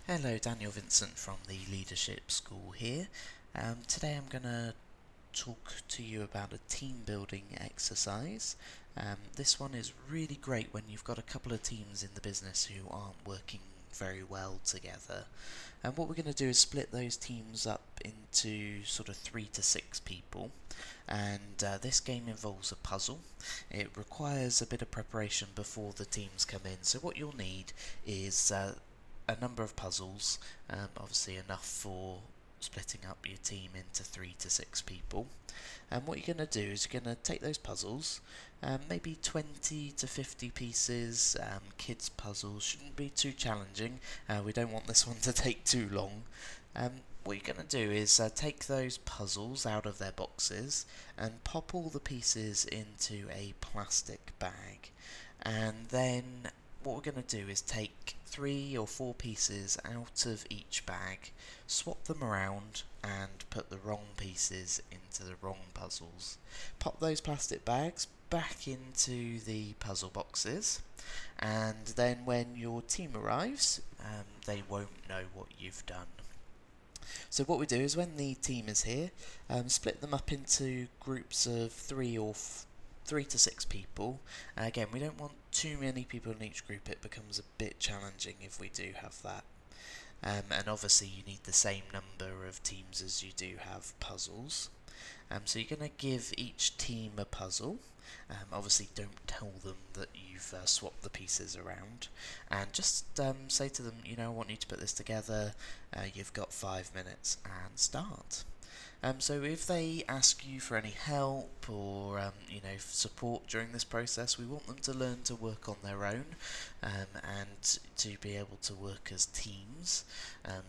Hello, Daniel Vincent from the Leadership School here. Today I'm going to talk to you about a team building exercise. This one is really great when you've got a couple of teams in the business who aren't working very well together. And what we're going to do is split those teams up into sort of 3 to 6 people. And this game involves a puzzle. It requires a bit of preparation before the teams come in. So what you'll need is a number of puzzles, obviously enough for splitting up your team into 3 to 6 people. And what you're going to do is you're going to take those puzzles, maybe 20 to 50 pieces. Kids' puzzles shouldn't be too challenging. We don't want this one to take too long. What you're going to do is take those puzzles out of their boxes and pop all the pieces into a plastic bag. And then what we're going to do is take 3 or 4 pieces out of each bag, swap them around, and put the wrong pieces into the wrong puzzles. Pop those plastic bags back into the puzzle boxes, and then when your team arrives, they won't know what you've done. So what we do is when the team is here, split them up into groups of 3 to 6 people. Again, we don't want too many people in each group. It becomes a bit challenging if we do have that. And obviously you need the same number of teams as you do have puzzles. So you're going to give each team a puzzle. Obviously don't tell them that you've swapped the pieces around. And just say to them, I want you to put this together. You've got 5 minutes and start. So if they ask you for any help or support during this process, we want them to learn to work on their own and to be able to work as teams.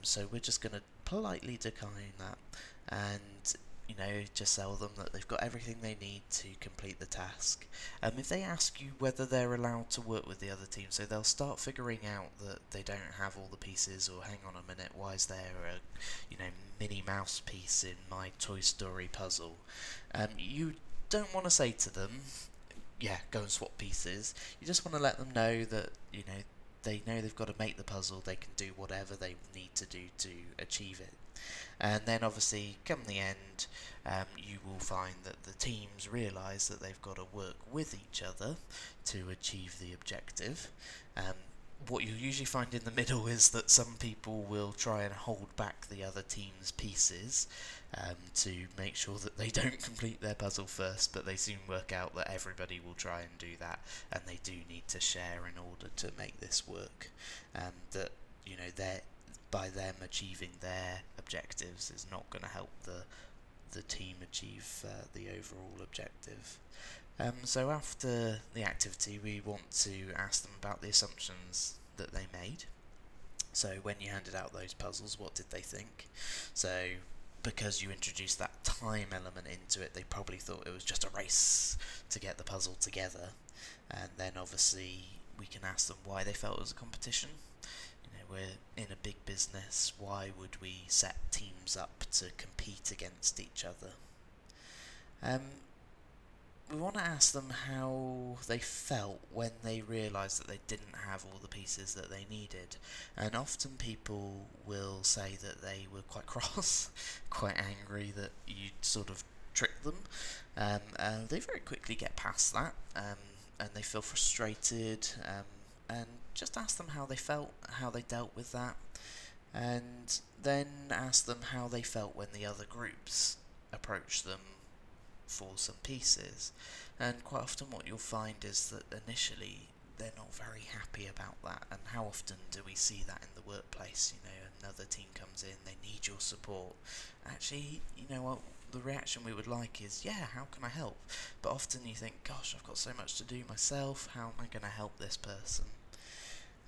So we're just going to politely decline that and just tell them that they've got everything they need to complete the task. If they ask you whether they're allowed to work with the other team, so they'll start figuring out that they don't have all the pieces, or hang on a minute, why is there a Minnie Mouse piece in my Toy Story puzzle? You don't want to say to them, yeah, go and swap pieces. You just want to let them know that they know they've got to make the puzzle. They can do whatever they need to do to achieve it. And then obviously come the end, you will find that the teams realise that they've got to work with each other to achieve the objective. What you'll usually find in the middle is that some people will try and hold back the other team's pieces to make sure that they don't complete their puzzle first, but they soon work out that everybody will try and do that, and they do need to share in order to make this work. That they're by them achieving their objectives is not going to help the team achieve the overall objective. So after the activity, we want to ask them about the assumptions that they made. So when you handed out those puzzles, what did they think? So because you introduced that time element into it, they probably thought it was just a race to get the puzzle together. And then obviously we can ask them why they felt it was a competition. We're in a big business. Why would we set teams up to compete against each other? We want to ask them how they felt when they realised that they didn't have all the pieces that they needed. And often people will say that they were quite cross, quite angry that you sort of tricked them. And they very quickly get past that, and they feel frustrated. And just ask them how they felt, how they dealt with that, and then ask them how they felt when the other groups approached them for some pieces. And quite often what you'll find is that initially they're not very happy about that. And how often do we see that in the workplace? Another team comes in, they need your support. Actually, what the reaction we would like is, yeah, how can I help? But often you think, gosh, I've got so much to do myself, how am I going to help this person?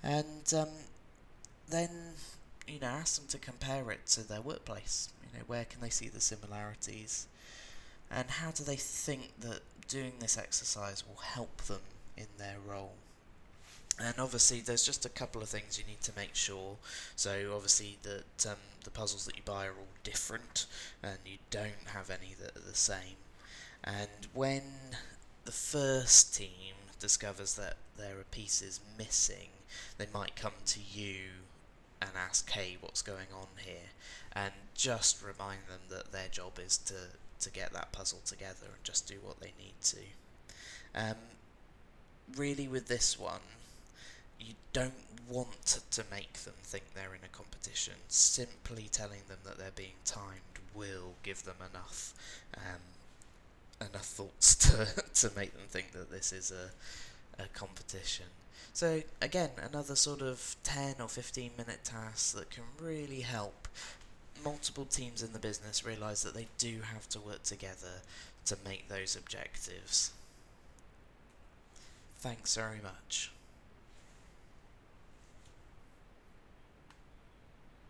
And then ask them to compare it to their workplace. Where can they see the similarities, and how do they think that doing this exercise will help them in their role? And obviously there's just a couple of things you need to make sure. So obviously that the puzzles that you buy are all different, and you don't have any that are the same. And when the first team discovers that there are pieces missing, they might come to you and ask, hey, what's going on here? And just remind them that their job is to get that puzzle together and just do what they need to. Um, Really, with this one, you don't want to make them think they're in a competition. Simply telling them that they're being timed will give them enough thoughts to make them think that this is a competition. So again, another sort of 10 or 15-minute task that can really help multiple teams in the business realise that they do have to work together to make those objectives. Thanks very much.